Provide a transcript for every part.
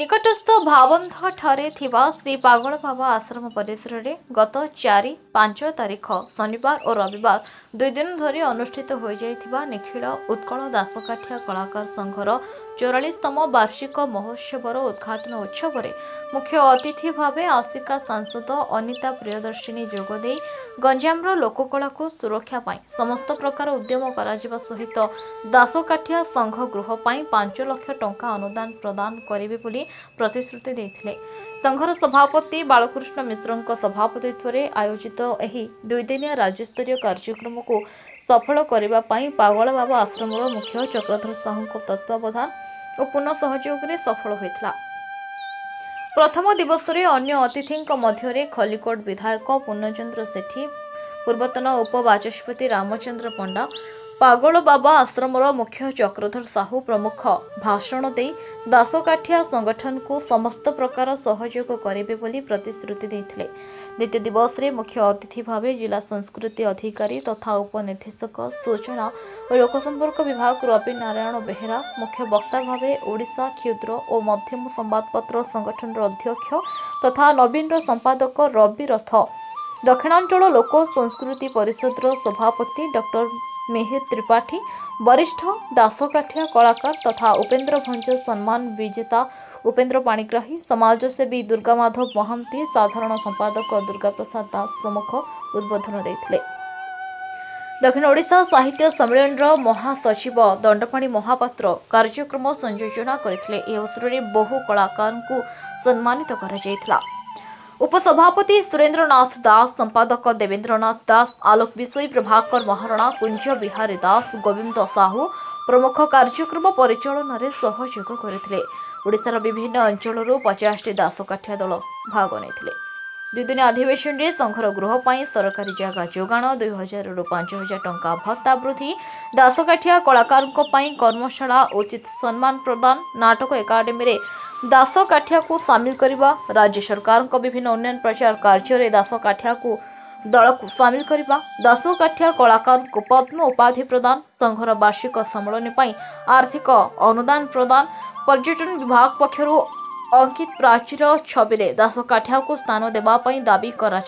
निकटस्थ भावंध ठारे थिबा श्री पागल बाबा आश्रम परिसर में गत 4-5 तारीख शनिवार और रविवार 2 दिन धरी अनुष्ठित हो जाइथिबा निखिल उत्कल दासकाठिया कलाकार संघर 44तम वार्षिक महोत्सवर उद्घाटन उत्सव में मुख्य अतिथि भाव आसिका सांसद अनिता प्रियदर्शिनी जोगदे गंजामर लोककला को सुरक्षा पाई समस्त प्रकार उद्यम करा सहित दासकाठिया संघ गृह पाई 5 लाख टंका अनुदान प्रदान करेंगे बोली प्रतिश्रुति देते। संघर सभापति बालकृष्ण मिश्र सभापतित्व में आयोजित यह 2 दिनिया राज्यस्तरीय कार्यक्रम को सफल करने पागल बाबा आश्रम मुख्य चक्रधर साहू तत्वावधान और पुनः सहयोग में सफल होता। प्रथम दिवस रे अन्य अतिथि मध्य खलिकोट विधायक पूर्णचंद्र सेठी पूर्वतन उपबाचस्पति रामचंद्र पंडा पागल बाबा आश्रम मुख्य चक्रधर साहू प्रमुख भाषण दे दासकाठिया संगठन को समस्त प्रकार सहयोग करेंगे बोली प्रतिश्रुति देते। द्वितीय दिवस रे मुख्य अतिथि भाव जिला संस्कृति अधिकारी तथा उपनिर्देशक सूचना और लोकसंपर्क विभाग रवि नारायण बेहेरा मुख्य वक्ता भाव ओडिशा क्षुद्र और मध्यम संवादपत्र संगठन अध्यक्ष तथा नवीन संपादक रवि रथ दक्षिणांचल लोक संस्कृति परिषद सभापति डॉक्टर मिहिर त्रिपाठी वरिष्ठ दासकाठिया कलाकार तथा उपेन्द्र भंज सम्मान विजेता उपेन्द्र पाणिग्राही समाजसेवी दुर्गा माधव महांती साधारण संपादक दुर्गा प्रसाद दास प्रमुख उद्बोधन देते। दक्षिण ओडिशा साहित्य सम्मेलन महासचिव दंडपाणी महापात्र कार्यक्रम संयोजना करथिले। ए अवसर में बहु कलाकार को सम्मानित करा उपसभापति सुरेंद्रनाथ दास संपादक देवेंद्रनाथ दास आलोक विषय प्रभाकर महारणा कुंज बिहारी दास गोविंद साहू प्रमुख कार्यक्रम परिचालन में सहयोग करथिले। ओडिशार विभिन्न अंचल 50 दासकाठिया दल भाग नेथिले। 2 दिन अधिवेशन में संघर गृह पर सरकारी जगह जोगाण 2000 ରୁ 5000 टंका भत्ता वृद्धि दासकाठिया कलाकार कर्मशाला उचित सम्मान प्रदान नाटक एकाडेमी रे दासकाठिया को सामिल करने राज्य सरकार विभिन्न उन्नयन प्रचार कार्य दासकाठिया को दल को सामिल करने दासकाठिया कलाकार को पद्म उपाधि प्रदान संघर वार्षिक सम्मेलन पर आर्थिक अनुदान प्रदान पर्यटन विभाग पक्षर अंकित प्राचीर छवि दासकाठिया को स्थान देवाई दाबी करा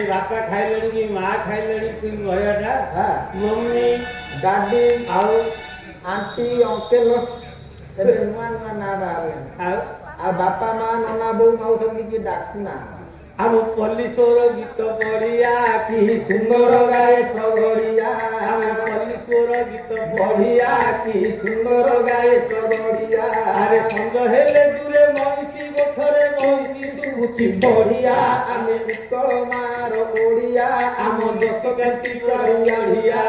बापा खाइले कि माँ खाइले मम्मी दादी आंटी अंकल नुआ नुआ ना बाहर बापा माँ नना बो मौसमी की डाकना हम पल्लीश्वर गीत बढ़िया कि सुंदर गाए सगड़िया हम पल्लीश्वर गीत बढ़िया कि सुंदर गाए सगड़िया अरे संग हेले दूरे मौसी गोठरे मौसी सुबुची बढ़िया आमे उत्कल मार ओडिया आम दस गंती करिया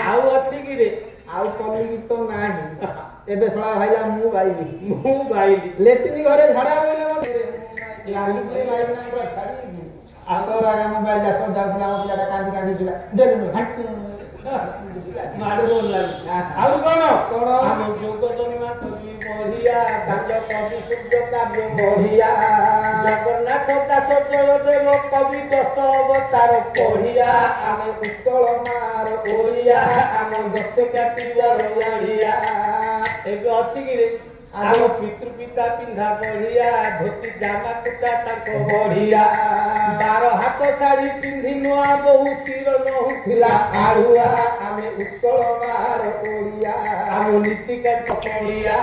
आउ अछि कि रे आउ पल्ली गीत नाही एबे सळा भाईला मु गाइली लेटिनी घरे झड़ा बोले मते लागी के लाइन ना पूरा छाड़ी आतोरा का मोबाइल जा सब जाउला हम पिलाटा कांदी कांदी जुला देनु हट माडे बोल लागी आउ कोन हम जोग जन्मा कवि बढ़िया भाग्य कवि सूर्य काव्य बढ़िया जगन्नाथ दास जय देव कवि दश अवतार पढ़िया आमे उत्कल मार ओडिया आम दश काटी जाड़िया एबे अछि कि रे आम पितृ पिता पिंधा बढ़िया धोती जामा कुर्ता ताको बढ़िया 12 हाथ साड़ी पिंधि नुआ बहु सिर नहुथिला आरुआ आमे उत्कल मार ओडिया आम नीति का पढ़िया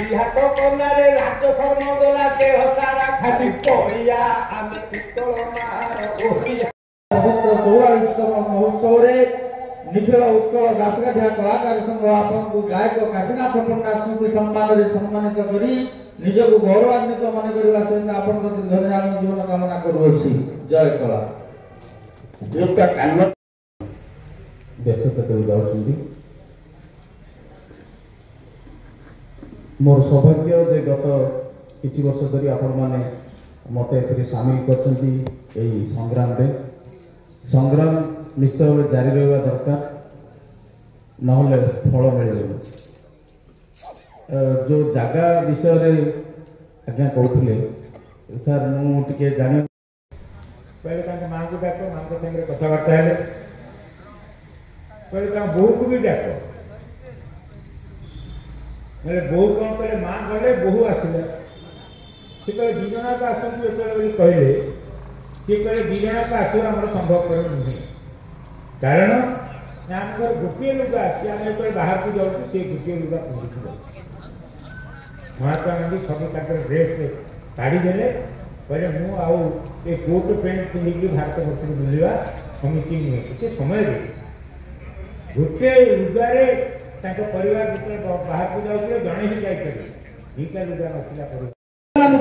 बिहात कोनारे राज्य शर्म गला देह सारा खाली पढ़िया आमे उत्कल मार ओडिया 44तम महोत्सव रे निखिल उत्कल दासकाठिया कलाकार संघ आपन को गायक काशीनाथ पंडा स्मृति सम्मान रे सम्मानित करी निजको गौरवान्वित मन करबा सहित आपन को धन्यवाद जीवन कामना करूछि। जय कला जोटा कान व्यस्तता को जाउछिंदी मोर सौभाग्य जे गत किछि वर्ष धरि आपन माने मते एथि शामिल करछंती एही संग्राम निश्चित भाव जारी रहा दरकार নহলে ଫଳ ମିଳିବନି। जो जगह विषय आज्ञा कहते सर मुझे जान पहले माँ को डाक माँ को सागर कथबार्ता है पहले बो को भी डाक बोले बो कौन कहे माँ गले बहु आसला सी कहे दिजनाक आसतु कहले सी कहे दिजनाक आसवा आम संभवपर नुहे कारण आम गोटे लुगा सी आम जो बाहर को जाऊँ सी गोटे लुगा पिंधि महात्मा गांधी सब ड्रेस काढ़ीदे कहले मुझे कोट पैंट पिंधिकी भारत वर्ष बुलवा समिति नुहे गोटे समय गोटे लुगारे परिवार जो बाहर को जाऊे जड़े ही जाइए दुईटा लुगा नसला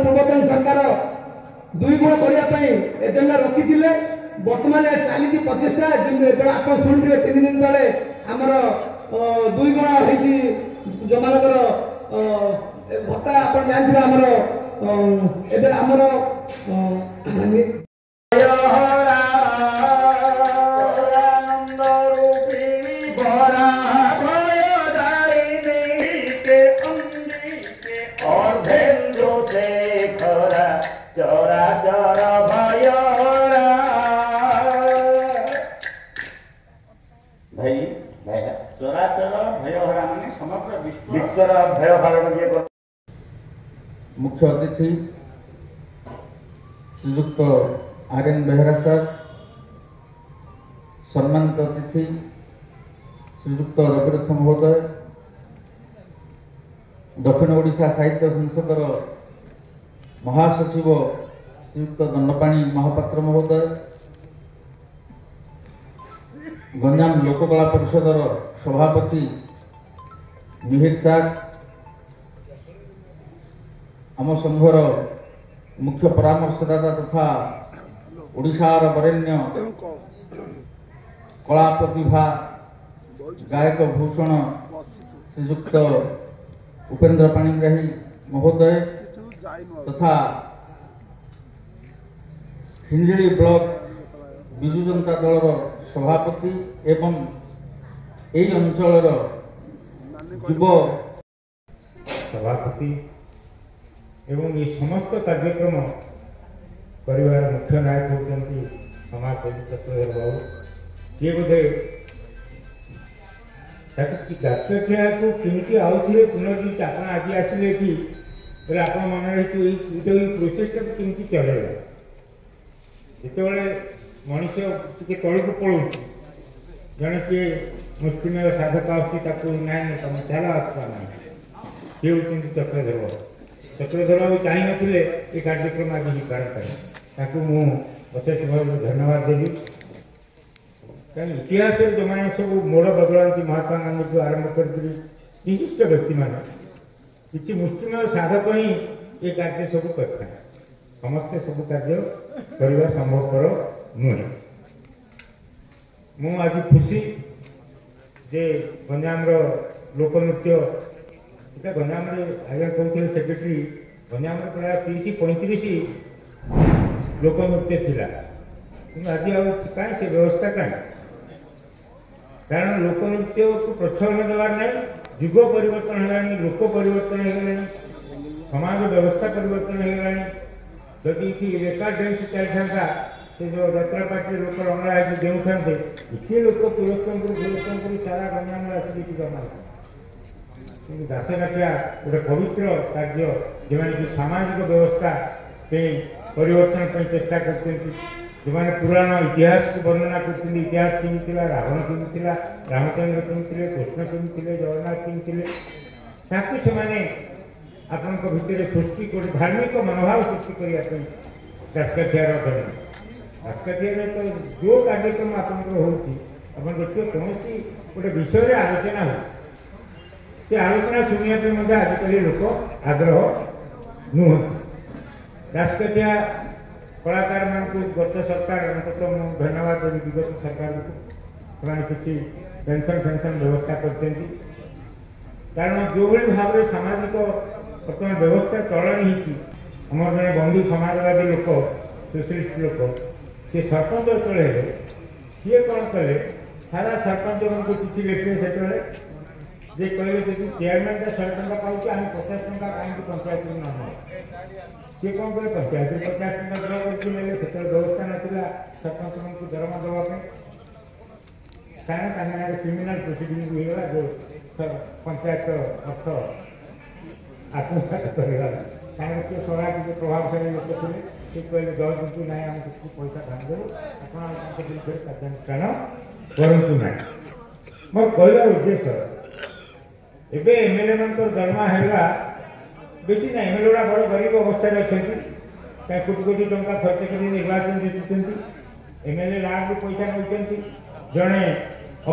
पूर्वतन सरकार 2 गुण करने एजेंडा रखी बर्तमान चली 25टा आप शुणुवे 3 दिन तले आमर 2 गुण होती जो मानकर भत्ता आप जानते आमर आमर चरा चरा भाई भाई चराचर भयहरा माने समग्र विश्वर भयहरा मुख्य अतिथि श्रीयुक्त RN बेहरा सर, सम्मानित अतिथि श्रीयुक्त रविरथ महोदय, दक्षिण ओडिशा साहित्य संसदर महासचिव श्रीयुक्त दंडपाणी महापात्र महोदय, गंजाम लोककला परिषदर सभापति मिहिर सार, आम संघर मुख्य परामर्शदाता तथा ओडिशार वरेण्य कला प्रतिभा गायक भूषण श्रीयुक्त उपेन्द्र पाणिग्राही महोदय तथा हिंजिड़ी ब्लॉक विजु जनता दलर सभापति एवं यही अंचल युव सभापति एवं ये समस्त कार्यक्रम परिवार मुख्य नायक होती समाजसेवी चक्रधर बाबू सी बोधे दासकाठिया को किमिटी आउे पुनर्जीत आप आज आसिले कि बोले आप मन रही प्रोसेसटा केमती चलेगा जिते मनीष टे तौक पड़ू जड़े सी मुस्लिम साधक आना तुम चल आसवा ना सी हूँ चक्रधर बाबू चक्रधर बाबू चाह नी ये कार्यक्रम आज हो पारता मुशेष भाव धन्यवाद देवी कहीं इतिहास जो मैंने सब मोड़ बदलाती महात्मा गांधी को आरंभ कर विशिष्ट व्यक्ति मान कि मुस्लिम साधक ही ये कार्य सब करता समस्ते सब कार्य करने संभवपर नुहे मु आज खुशी जे गंजाम लोकनृत्य इतना गंजाम आज्ञा कहते सेक्रेटरी गंजाम प्राय 30-35 लोकनृत्य थिला आज कहीं से व्यवस्था कहीं कारण लोकनृत्य को प्रोत्साहन देवार ना युग परिवर्तन है लोक परिवर्तन है समाज व्यवस्था परिवर्तन है जदि रेकर्ड डांस चलता से जो यात्रा पार्टी लोक रंगला है देऊ था इतने लोक पुरस्कार सारा गंजाम आसिक जमा दासकाठिया गोटे पवित्र कार्य जो कि सामाजिक व्यवस्था परिवर्तन चेष्टा करते जो मैंने पुराण इतिहास को वर्णना करते इतिहास केमी रावण केमी रामचंद्र केमी कृष्ण केमी जगन्नाथ केमी से आपण भितर सृष्टि कर धार्मिक मनोभाव सृष्टि करने दासकाठियार दासकाठिया तो जो कार्यक्रम आपंकर हो देखिए कौन गोटे विषय आलोचना हो आलोचना शुणा आजिकल लोक आग्रह नुह दासकाठिया कलाकार मान गत सरकार तो धन्यवाद देवी विगत सरकार को किसी पेंशन फेंशन व्यवस्था करते कारण जो भाव में सामाजिक बर्तमान व्यवस्था चलानी आम जड़े बंधु समाजवादी लोक सोशलिस्ट लोक सी सरपंच चले सी कौन कले सारा सरपंच को चिठी लिखे से जे कहले कि चेयरमैन 100 टका पाऊँ आम 50 टका कहीं पंचायत न हो सी कौन कहे पंचायत 50 टका देने से व्यवस्था नाला सरपंच को दरमा देवाई कहीं क्रिमिनाल प्रोसीडिंग होगा जो पंचायत अर्थ आत्मसात करवा कहीं किए सभा किसी प्रभावशाली लोक थे सी कहले जज को ना आम पैसा ढांदेबू आप विरुद्ध कार्यानुष्ठान करूँ ना मोर कहला उद्देश्य एबे एमएलए मान दरमा है बेसी ना एमएलए गुड़ा बड़ गरीब अवस्था अच्छा कहीं कोटी कोटी टंका खर्च कर निर्वाचन जीतुं एमएलए लाख पैसा नौकरी जड़े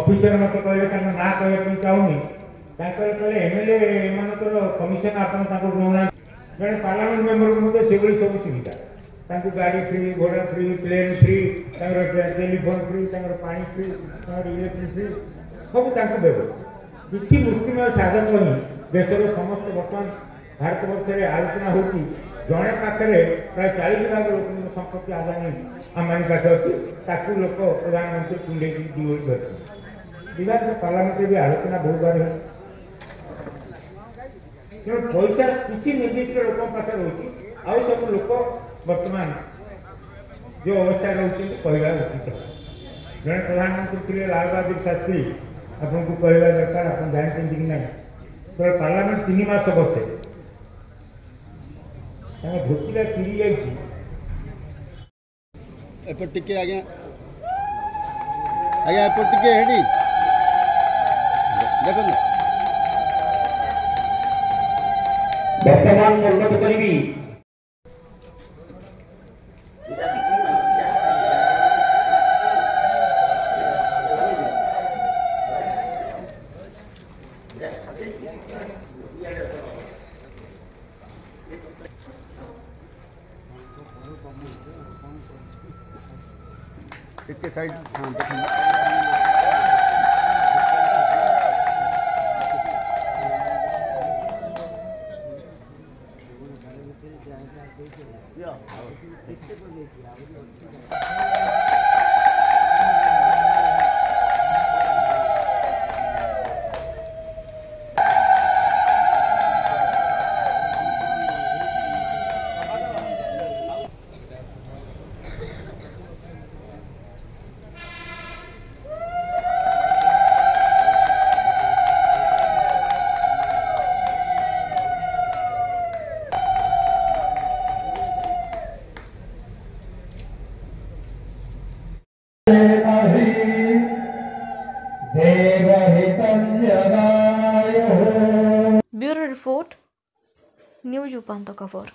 ऑफिसर मत कहले ना कहना चाहूनी कहले एमएलए एमर कमिशन आपना जड़े पार्लियामेंट मेम्बर से सब सुविधा गाड़ी फ्री घोड़ा free plane free telephone free पानी फ्री इलेक्ट्रिक फ्री सब व्यवस्था किसी मुस्लिम साधन ही देशर समस्त बर्तमान भारत वर्ष में आलोचना होती जड़े पाखे प्राय 40 भाग लोक संपत्ति आदानी आम पाखे अच्छी लोक प्रधानमंत्री कुंडे दिवस धरते विधान पार्लियामेंट भी आलोचना बहुत बार है तेणु पैसा किसी निर्दिष्ट लोक पाखे रोचे आउ सब लोक बर्तमान जो अवस्था रोचे कहवा उचित जड़े प्रधानमंत्री थे लाल बहादुर शास्त्री आपन को कहवा दरकार आप जानते कि ना तो पार्लियामेंट 3 मास बसे भोटिका चिड़ी जाइए एपट टिके आज्ञा आज्ञा एपट टिके हेडी देखो वर्तमान अनुरोध करी टिके साइड हाँ देखो ब्यूरो रिपोर्ट न्यूज उपांत खबर।